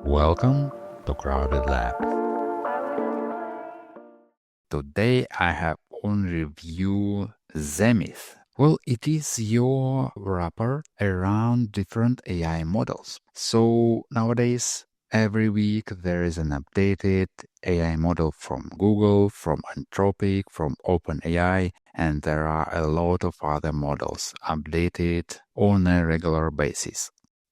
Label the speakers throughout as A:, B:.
A: Welcome to Crowded Lab. Today I have on review Zemith. Well, it is your wrapper around different AI models. So nowadays, every week there is an updated AI model from Google, from Anthropic, from OpenAI, and there are a lot of other models updated on a regular basis.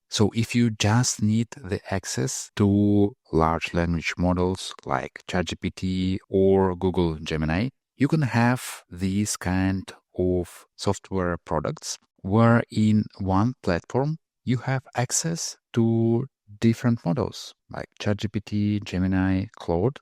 A: So if you just need the access to large language models like ChatGPT or Google Gemini, you can have these kind of software products where in one platform you have access to different models like ChatGPT, Gemini, Claude.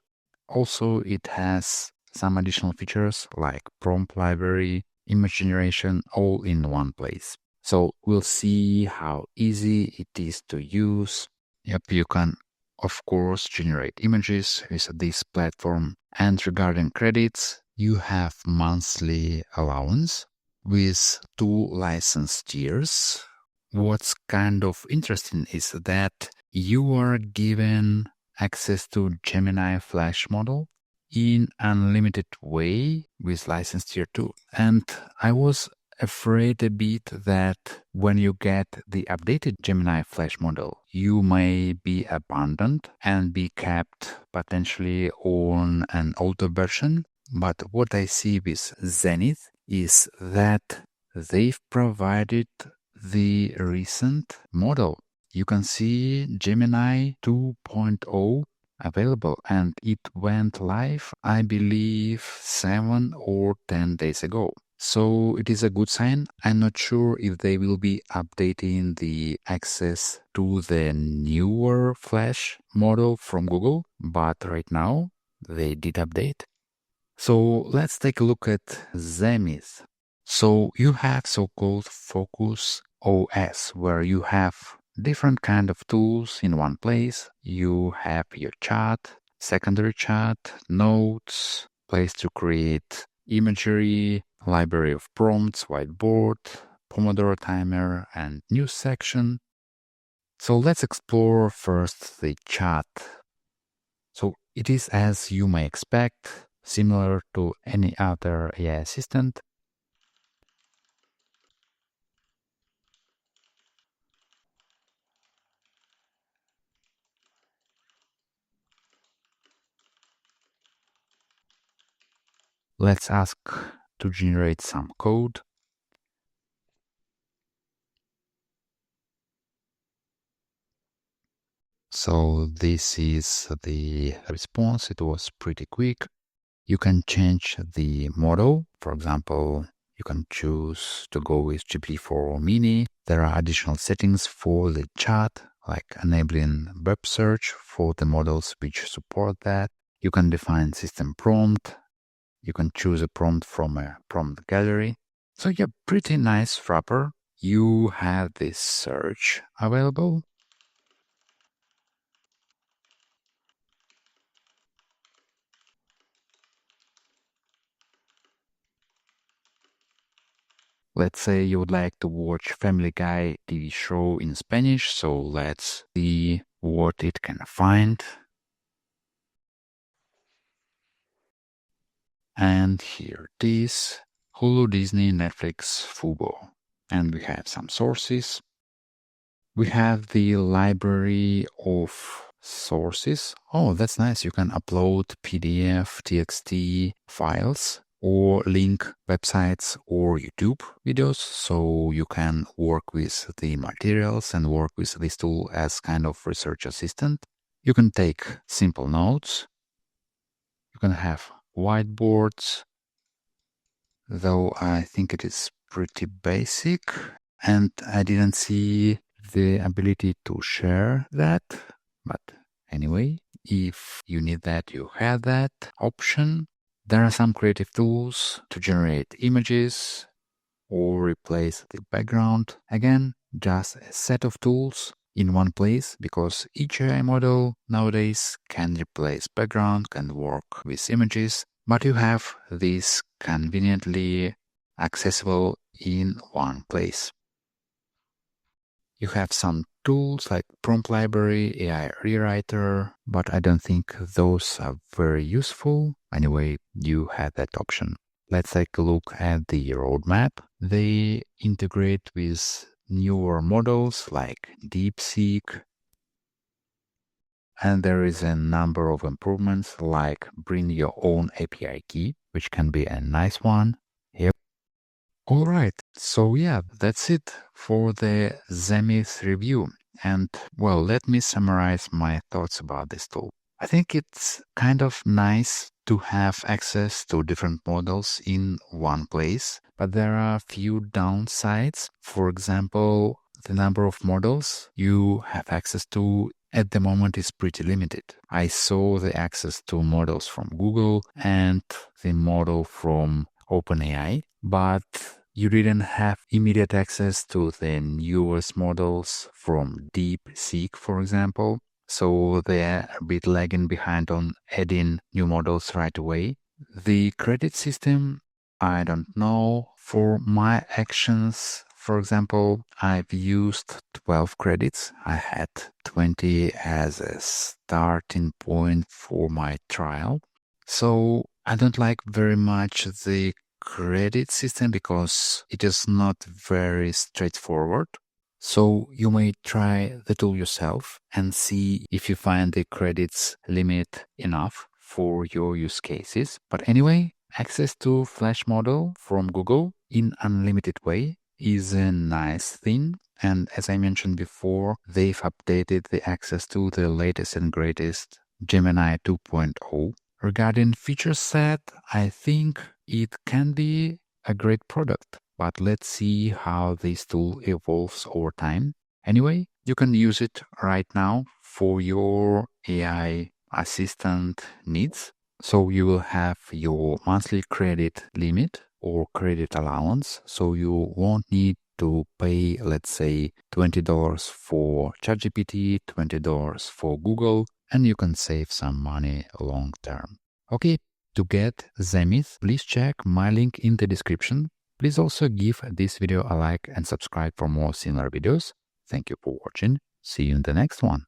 A: Also, it has some additional features like prompt library, image generation, all in one place. So we'll see how easy it is to use. Yep, you can, of course, generate images with this platform. And regarding credits, you have monthly allowance with 2 license tiers. What's kind of interesting is that you are given access to Gemini Flash model in unlimited way with license tier 2. And I was afraid a bit that when you get the updated Gemini Flash model, you may be abandoned and be kept potentially on an older version. But what I see with Zenith is that they've provided the recent model. You can see Gemini 2.0 available, and it went live, I believe, 7 or 10 days ago. So it is a good sign. I'm not sure if they will be updating the access to the newer Flash model from Google, but right now they did update. So let's take a look at Zemith. So you have so-called Focus OS, where you have different kind of tools in one place. You have your chat, secondary chat, notes, place to create imagery, library of prompts, whiteboard, Pomodoro timer, and news section. So let's explore first the chat. So it is, as you may expect, similar to any other AI assistant. Let's ask to generate some code. So this is the response. It was pretty quick. You can change the model. For example, you can choose to go with GPT-4 Mini. There are additional settings for the chat, like enabling web search for the models which support that. You can define system prompt. You can choose a prompt from a prompt gallery. So yeah, pretty nice wrapper. You have this search available. Let's say you would like to watch Family Guy TV show in Spanish, so let's see what it can find. And here it is, Hulu, Disney, Netflix, Fubo. And we have some sources. We have the library of sources. Oh, that's nice. You can upload PDF, TXT files or link websites or YouTube videos. So you can work with the materials and work with this tool as kind of research assistant. You can take simple notes. You can have whiteboards, though I think it is pretty basic. And I didn't see the ability to share that. But anyway, if you need that, you have that option. There are some creative tools to generate images or replace the background. Again, just a set of tools in one place, because each AI model nowadays can replace background, can work with images, but you have this conveniently accessible in one place. You have some tools like prompt library, AI rewriter, but I don't think those are very useful. Anyway, you have that option. Let's take a look at the roadmap. They integrate with newer models like DeepSeek, and there is a number of improvements like bring your own API key, which can be a nice one. Here. All right. So yeah, that's it for the Zemith review. And well, let me summarize my thoughts about this tool. I think it's kind of nice to have access to different models in one place, but there are a few downsides. For example, the number of models you have access to at the moment is pretty limited. I saw the access to models from Google and the model from OpenAI, but you didn't have immediate access to the newest models from DeepSeek, for example. So they're a bit lagging behind on adding new models right away. The credit system, I don't know. For my actions, for example, I've used 12 credits. I had 20 as a starting point for my trial. So I don't like very much the credit system because it is not very straightforward. So you may try the tool yourself and see if you find the credits limit enough for your use cases. But anyway, access to Flash model from Google in unlimited way is a nice thing. And as I mentioned before, they've updated the access to the latest and greatest Gemini 2.0. Regarding feature set, I think it can be a great product, but let's see how this tool evolves over time. Anyway, you can use it right now for your AI assistant needs. So you will have your monthly credit limit or credit allowance. So you won't need to pay, let's say, $20 for ChatGPT, $20 for Google, and you can save some money long term. Okay, to get Zemith, please check my link in the description. Please also give this video a like and subscribe for more similar videos. Thank you for watching. See you in the next one.